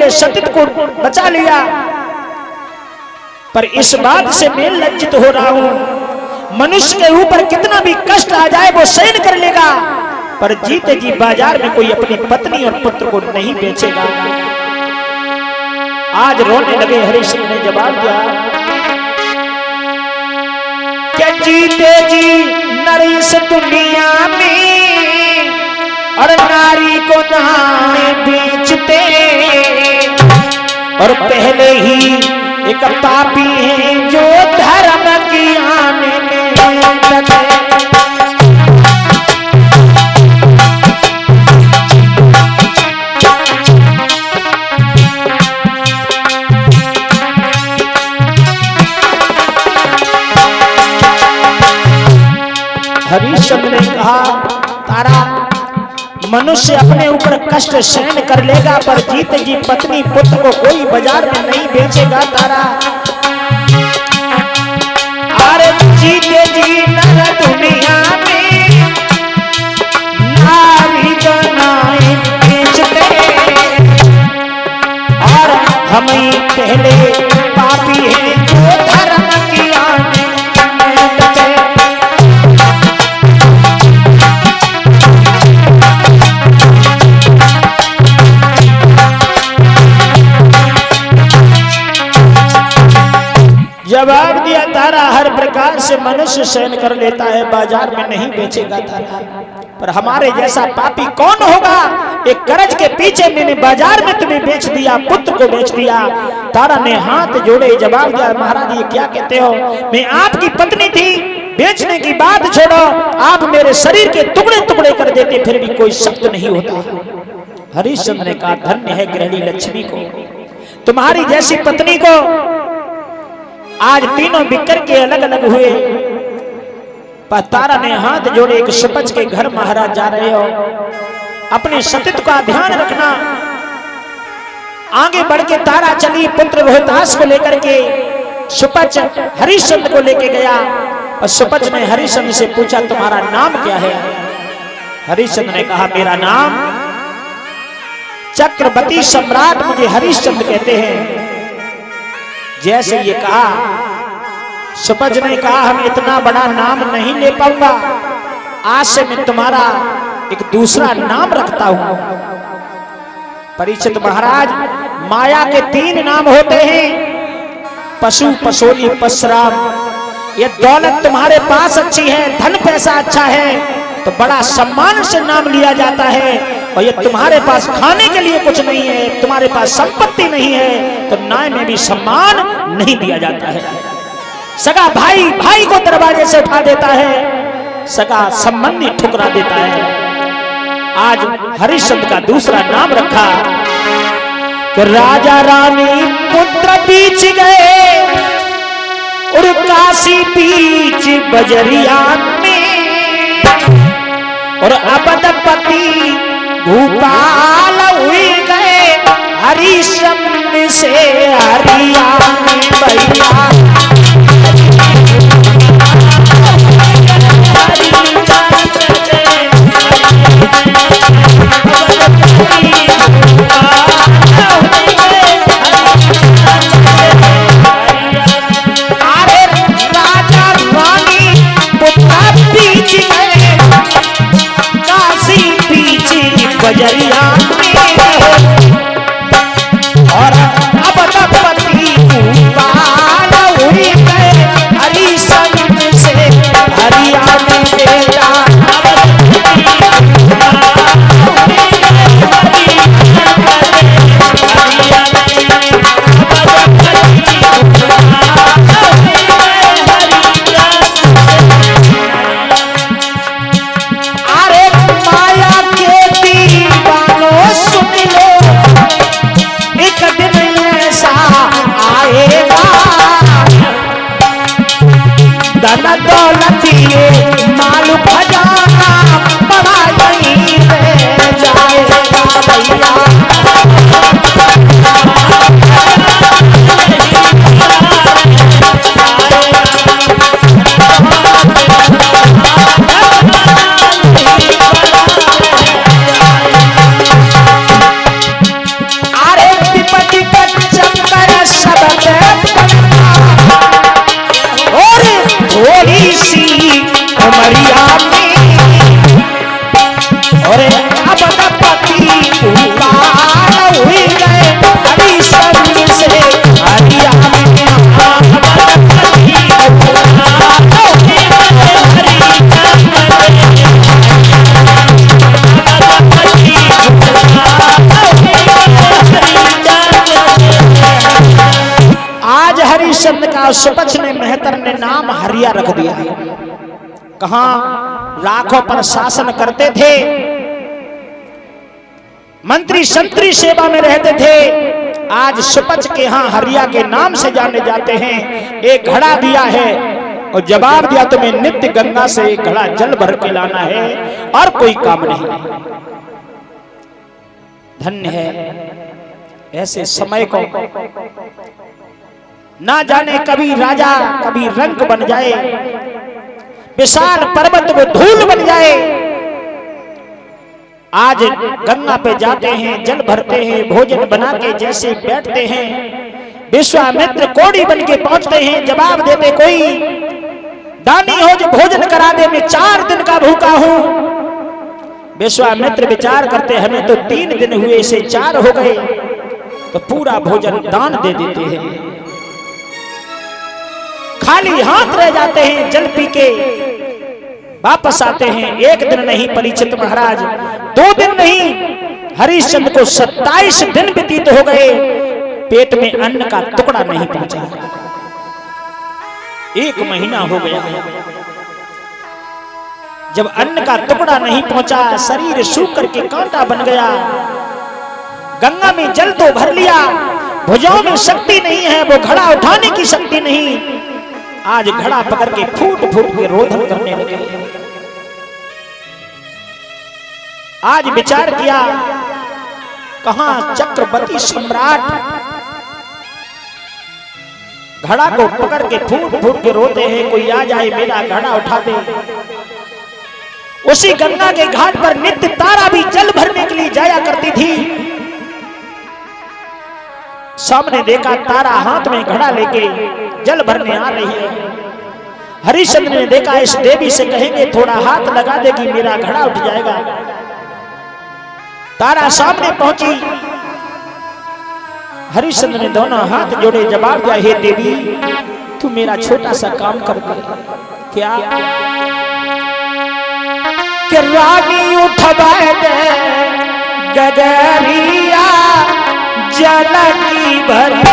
मेरे सतीत को बचा लिया, पर इस बात से मैं लज्जित हो रहा हूं। मनुष्य के ऊपर कितना भी कष्ट आ जाए वो सहन कर लेगा, पर जीते जी बाजार में कोई अपनी पत्नी और पुत्र को नहीं बेचेगा। आज रोने लगे। हरिश्चंद्र ने जवाब दिया क्या जीते जी नर इस दुनिया में और नारी को नहाए बेचते, और पहले ही एक पापी है जो धर्म की आने में लगे। हरिश्चंद्र ने कहा तारा, मनुष्य अपने ऊपर कष्ट सहन कर लेगा, पर जीते जी पत्नी पुत्र को कोई बाजार में नहीं बेचेगा तारा। अरे जीते जी नर दुनिया में नारी बनाए बेचते, और हम ही पहले पापी हैं जो धर्म की आने में लगे। जवाब दिया तारा, हर प्रकार से मनुष्य सहन कर लेता है, बाजार में नहीं बेचेगा तारा, पर हमारे जैसा पापी कौन होगा। एक कर्ज के पीछे मैंने बाजार में तुम्हें बेच दिया, पुत्र को बेच दिया। तारा ने हाथ जोड़े जवाब दिया महाराज ये क्या कहते हो, मैं आपकी पत्नी थी, बेचने की बात छोड़ो, आप मेरे शरीर के टुकड़े टुकड़े कर देते फिर भी कोई शब्द नहीं होता। हरिश्चंद्र ने कहा धन्य है गृहिणी लक्ष्मी को, तुम्हारी जैसी पत्नी को। आज तीनों बिकर के अलग अलग हुए, पर तारा ने हाथ जोड़े एक सुपच के घर महाराज जा रहे हो, अपने सतीत्व का ध्यान रखना। आगे बढ़ के तारा चली पुत्र रोहतास को लेकर के, सुपच हरिश्चंद्र को लेके गया, और सुपच ने हरिश्चंद्र से पूछा तुम्हारा नाम क्या है। हरिश्चंद्र ने कहा मेरा नाम चक्रवर्ती सम्राट मुझे हरिश्चंद्र कहते हैं। जैसे ये कहा, सुपच ने कहा हम इतना बड़ा नाम नहीं ले पाऊंगा, आज से मैं तुम्हारा एक दूसरा नाम रखता हूं। परीक्षित महाराज, माया के 3 नाम होते हैं, पशु पशोली परशुराम। ये दौलत तुम्हारे पास अच्छी है, धन पैसा अच्छा है तो बड़ा सम्मान से नाम लिया जाता है, और ये तुम्हारे पास खाने के लिए कुछ नहीं है, तुम्हारे पास संपत्ति नहीं है, तो न्याय में भी सम्मान नहीं दिया जाता है। सगा भाई भाई को दरवाजे से उठा देता है, सगा संबंधी ठुकरा देता है। आज हरिश्चंद्र का दूसरा नाम रखा कि राजा रानी पुत्र बीच गए और काशी बीच बजरिया में, और अबदपति भूपाल हुई गए हरिश्चंद्र से हरियाणी भैया। बजरिया में और सुपच ने मेहतर ने नाम हरिया रख दिया। कहां लाखों पर शासन करते थे, मंत्री संतरी सेवा में रहते थे, आज सुपच के यहां हरिया के नाम से जाने जाते हैं। एक घड़ा दिया है और जवाब दिया तुम्हें नित्य गंगा से एक घड़ा जल भर के लाना है और कोई काम नहीं। धन्य है ऐसे समय को, ना जाने कभी राजा कभी रंक बन जाए, विशाल पर्वत वो धूल बन जाए। आज गंगा पे जाते हैं, जल भरते हैं, भोजन बना के जैसे बैठते हैं, विश्वामित्र कोड़ी बन के पहुंचते हैं, जवाब देते कोई दानी हो जो भोजन करा दे, मैं 4 दिन का भूखा हूं। विश्वामित्र विचार करते हमें तो 3 दिन हुए, से 4 हो गए, तो पूरा भोजन दान दे देते हैं। खाली हाथ रह जाते हैं, जल पी के वापस आते हैं। 1 दिन नहीं परीक्षित महाराज, 2 दिन नहीं, हरिश्चंद्र को 27 दिन व्यतीत हो गए, पेट में अन्न का टुकड़ा नहीं पहुंचा। 1 महीना हो गया, जब अन्न का टुकड़ा नहीं पहुंचा, शरीर सूख करके कांटा बन गया। गंगा में जल तो भर लिया, भुजाओं में शक्ति नहीं है, वो घड़ा उठाने की शक्ति नहीं। आज घड़ा पकड़ के फूट फूट के रोदन करने लगे। आज विचार किया, कहां चक्रवर्ती सम्राट घड़ा को पकड़ के फूट फूट के रोते हैं, कोई आ जाए मेरा घड़ा उठा दे। उसी गंगा के घाट पर नित्य तारा भी जल भरने के लिए जाया करती थी। सामने देखा तारा हाथ में घड़ा लेके जल भरने आ रही है। हरिश्चंद्र ने देखा इस देवी से कहेंगे थोड़ा हाथ लगा देगी, मेरा घड़ा उठ जाएगा। तारा सामने पहुंची, हरिश्चंद्र ने दोनों हाथ जोड़े, जवाब दिया हे देवी तू मेरा छोटा सा काम कर दे। क्या? कि रानी उठवाए दे गगरिया जल की भरी,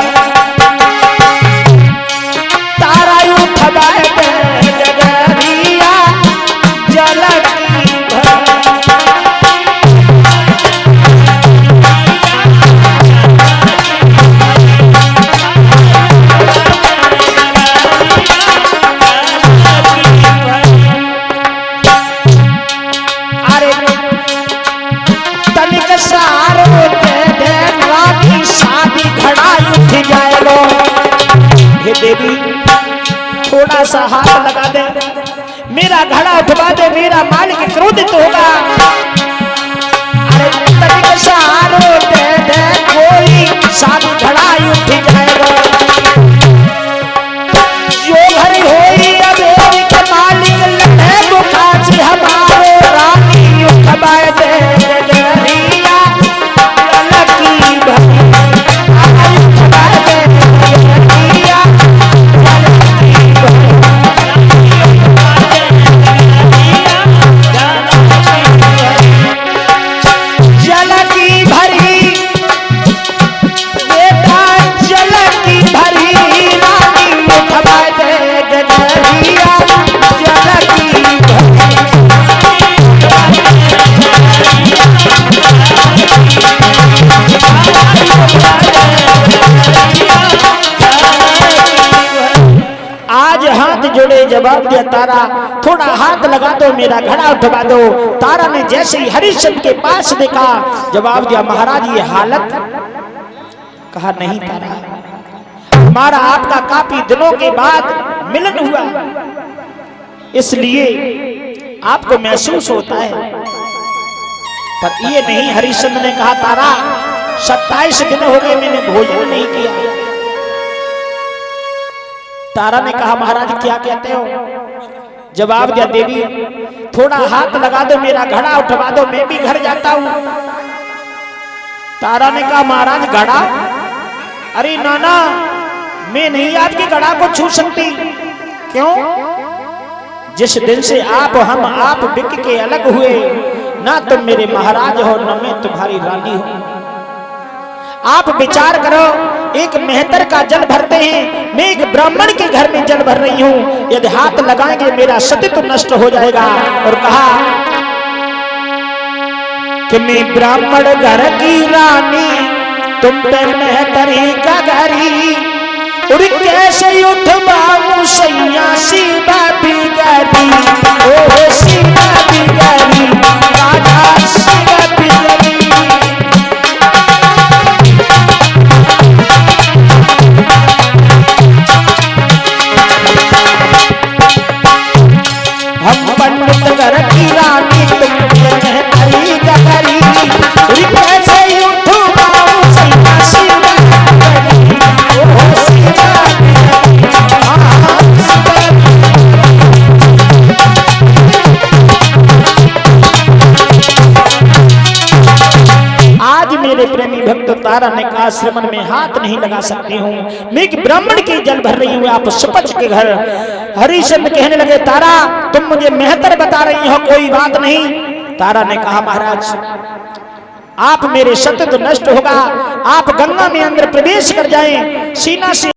तारा उठवाए दे गगरिया जल की भरी। देवी थोड़ा सा हाथ लगा दे, मेरा घड़ा उठवा दे, मेरा मालिक क्रोधित होगा। अरे तनिक सा हाथ दे दे, कोई शादी घड़ा उठ जाएगा। जो घर होई अब के मालिक लड़े गुफा से हमारे, रानी उठवा दे गगरिया जल की भरी। जवाब दिया तारा थोड़ा हाथ लगा दो, मेरा घड़ा उठवा दो। तारा ने जैसे ही हरिश्चंद्र के पास देखा, जवाब दिया महाराज ये हालत। कहा नहीं तारा, हमारा आपका काफी दिनों के बाद मिलन हुआ, इसलिए आपको महसूस होता है, पर ये नहीं। हरिश्चंद्र ने कहा तारा 27 दिन हो गए मैंने भोजन नहीं किया। तारा ने कहा महाराज क्या कहते हो? जवाब दिया देवी थोड़ा हाथ लगा दो, मेरा घड़ा उठवा दो, मैं भी घर जाता हूं। तारा ने कहा महाराज घड़ा? अरे नाना मैं नहीं आपके घड़ा को छू सकती। क्यों? जिस दिन से हम आप बिक के अलग हुए, ना तुम मेरे महाराज हो न मैं तुम्हारी रानी हूं। आप विचार करो, एक मेहतर का जल भरते हैं, मैं एक ब्राह्मण के घर में जल भर रही हूं, यदि हाथ लगाएंगे मेरा सतीत्व नष्ट हो जाएगा। और कहा कि मैं ब्राह्मण घर की रानी, तुम पे मेहतरी का घरी, और कैसे उठवाऊं सैया सीधा बिगड़ी, ओ सीधा बिगड़ी, राधा सीधा बिगड़ी। हम पंडित घर की रानी, तुम मेहतरी का घरी, और कैसे उठवाऊं सैया सीधा बिगड़ी, ओ सीधा मेरे प्रेमी भक्त तारा ने कहा श्रमण में हाथ नहीं लगा सकती हूँ, मैं एक ब्राह्मण की जल भर रही हूँ आप सुपच के घर। हरिश्चंद्र कहने लगे तारा तुम मुझे मेहतर बता रही हो, कोई बात नहीं। तारा ने कहा महाराज आप मेरे सत्य तो नष्ट होगा, आप गंगा में अंदर प्रवेश कर जाएं, सीना से